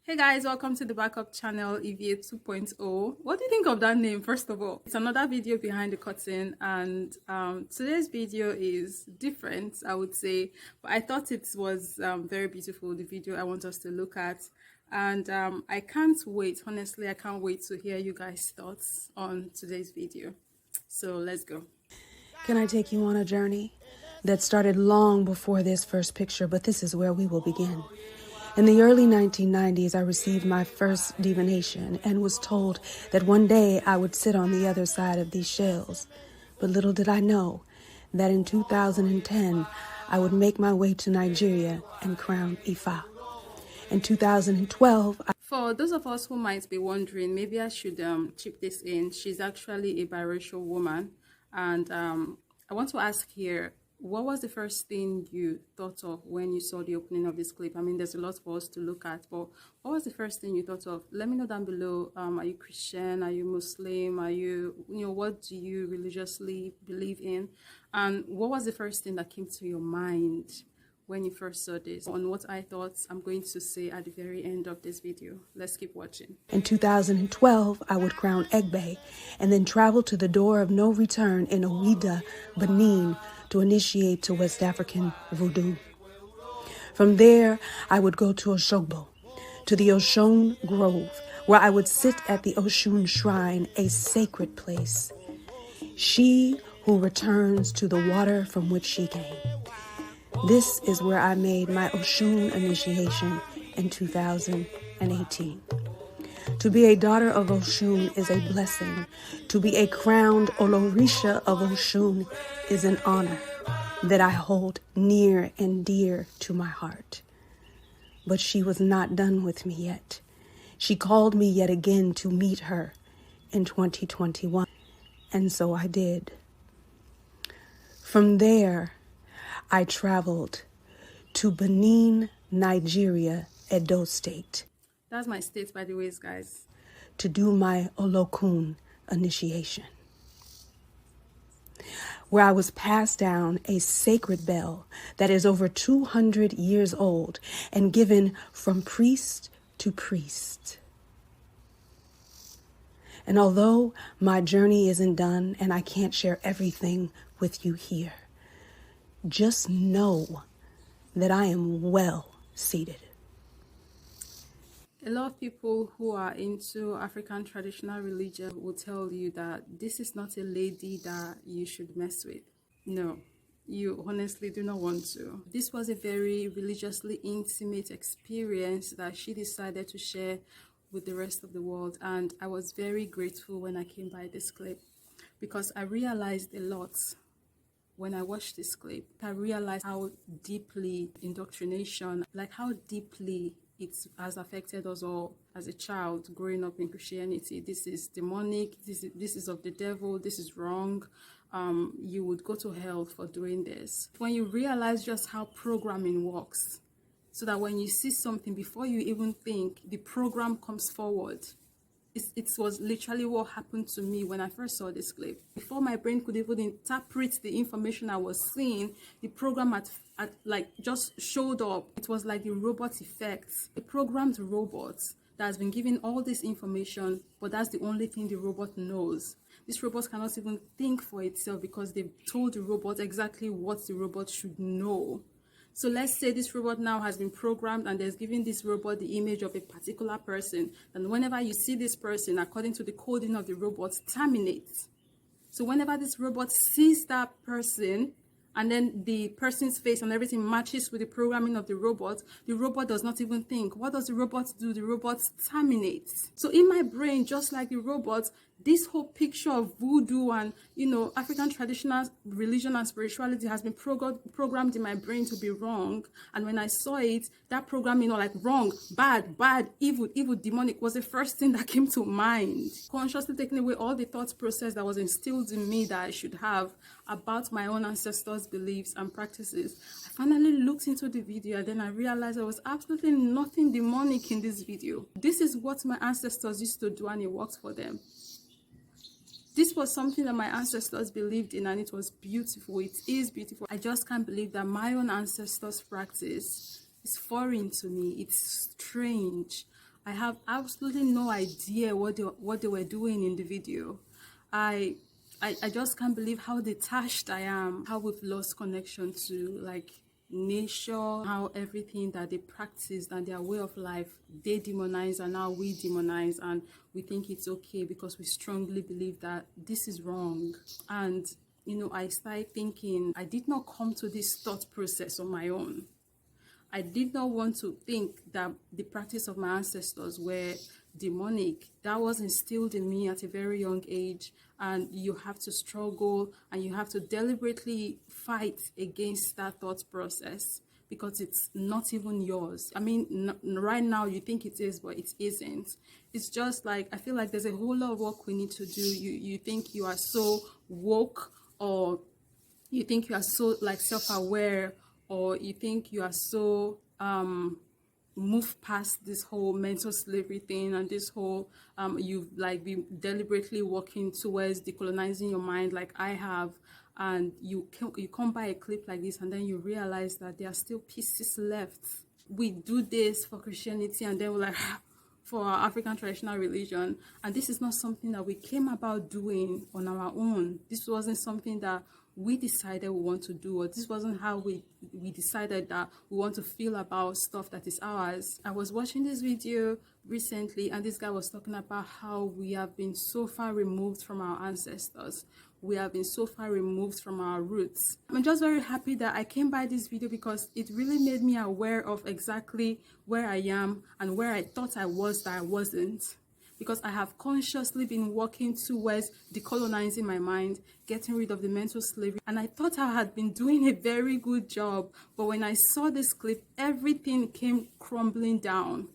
Hey guys, welcome to the backup channel Ivie 2.0. What do you think of that name, first of all? It's another video behind the curtain, and today's video is different, I would say, but I thought it was very beautiful, the video I want us to look at. And I can't wait, honestly, I can't wait to hear you guys' thoughts on today's video. So let's go. Can I take you on a journey that started long before this first picture, but this is where we will begin. In the early 1990s, I received my first divination and was told that one day I would sit on the other side of these shells. But little did I know that in 2010, I would make my way to Nigeria and crown Ifa. In 2012, For those of us who might be wondering, maybe I should chip this in. She's actually a biracial woman, and I want to ask here, what was the first thing you thought of when you saw the opening of this clip? I mean, there's a lot for us to look at, but what was the first thing you thought of? Let me know down below. Are you Christian? Are you Muslim? Are you, what do you religiously believe in? And what was the first thing that came to your mind when you first saw this? On what I thought, I'm going to say at the very end of this video. Let's keep watching. In 2012, I would crown Egbe and then travel to the door of no return in Ouida, Benin, to initiate to West African voodoo. From there, I would go to Oshogbo, to the Oshun Grove, where I would sit at the Oshun Shrine, a sacred place. She who returns to the water from which she came. This is where I made my Oshun initiation in 2018. To be a daughter of Oshun is a blessing. To be a crowned Olorisha of Oshun is an honor that I hold near and dear to my heart. But she was not done with me yet. She called me yet again to meet her in 2021, and so I did. From there, I traveled to Benin, Nigeria, Edo State. That's my state, by the way, guys. To do my Olokun initiation, where I was passed down a sacred bell that is over 200 years old and given from priest to priest. And although my journey isn't done and I can't share everything with you here, just know that I am well seated. A lot of people who are into African traditional religion will tell you that this is not a lady that you should mess with. No, you honestly do not want to. This was a very religiously intimate experience that she decided to share with the rest of the world, and I was very grateful when I came by this clip because I realized a lot. When I watched this clip, I realized how deeply indoctrination, like how deeply it has affected us all as a child growing up in Christianity. This is demonic, this is of the devil, this is wrong. You would go to hell for doing this. When you realize just how programming works, so that when you see something, before you even think, the program comes forward. It was literally what happened to me when I first saw this clip. Before my brain could even interpret the information I was seeing, the program had like just showed up. It was like the robot effect. A programmed robot that has been given all this information, but that's the only thing the robot knows. This robot cannot even think for itself because they've told the robot exactly what the robot should know. So let's say this robot now has been programmed and there's given this robot the image of a particular person. And whenever you see this person, according to the coding of the robot, terminates. So whenever this robot sees that person, and then the person's face and everything matches with the programming of the robot does not even think. What does the robot do? The robot terminates. So in my brain, just like the robot, this whole picture of voodoo and, African traditional religion and spirituality has been programmed in my brain to be wrong. And when I saw it, that programming, like wrong, bad, evil, demonic was the first thing that came to mind. Consciously taking away all the thought process that was instilled in me that I should have about my own ancestors' beliefs and practices. I finally looked into the video and then I realized there was absolutely nothing demonic in this video. This is what my ancestors used to do and it worked for them. This was something that my ancestors believed in and it was beautiful. It is beautiful. I just can't believe that my own ancestors' practice is foreign to me. It's strange. I have absolutely no idea what they were doing in the video. I I just can't believe how detached I am, how we've lost connection to like nature, how everything that they practice and their way of life, they demonize and now we demonize, and we think it's okay because we strongly believe that this is wrong. And I started thinking, I did not come to this thought process on my own. I did not want to think that the practice of my ancestors were demonic. That was instilled in me at a very young age, and you have to struggle and you have to deliberately fight against that thought process because it's not even yours. I mean, right now you think it is, but it isn't. It's just like, I feel like there's a whole lot of work we need to do. You think you are so woke, or you think you are so like self-aware, or you think you are so move past this whole mental slavery thing and this whole you've like been deliberately working towards decolonizing your mind like I have, and you come by a clip like this and then you realize that there are still pieces left. We do this for Christianity and then we're like for our African traditional religion, and this is not something that we came about doing on our own. This wasn't something that we decided we want to do, or this wasn't how we decided that we want to feel about stuff that is ours. I was watching this video recently and this guy was talking about how we have been so far removed from our ancestors. We have been so far removed from our roots. I'm just very happy that I came by this video because it really made me aware of exactly where I am and where I thought I was that I wasn't. Because I have consciously been working towards decolonizing my mind, getting rid of the mental slavery, and I thought I had been doing a very good job. But when I saw this clip, everything came crumbling down.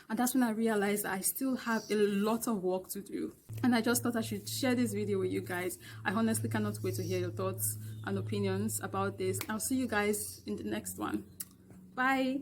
And that's when I realized that I still have a lot of work to do. And I just thought I should share this video with you guys. I honestly cannot wait to hear your thoughts and opinions about this. I'll see you guys in the next one. Bye.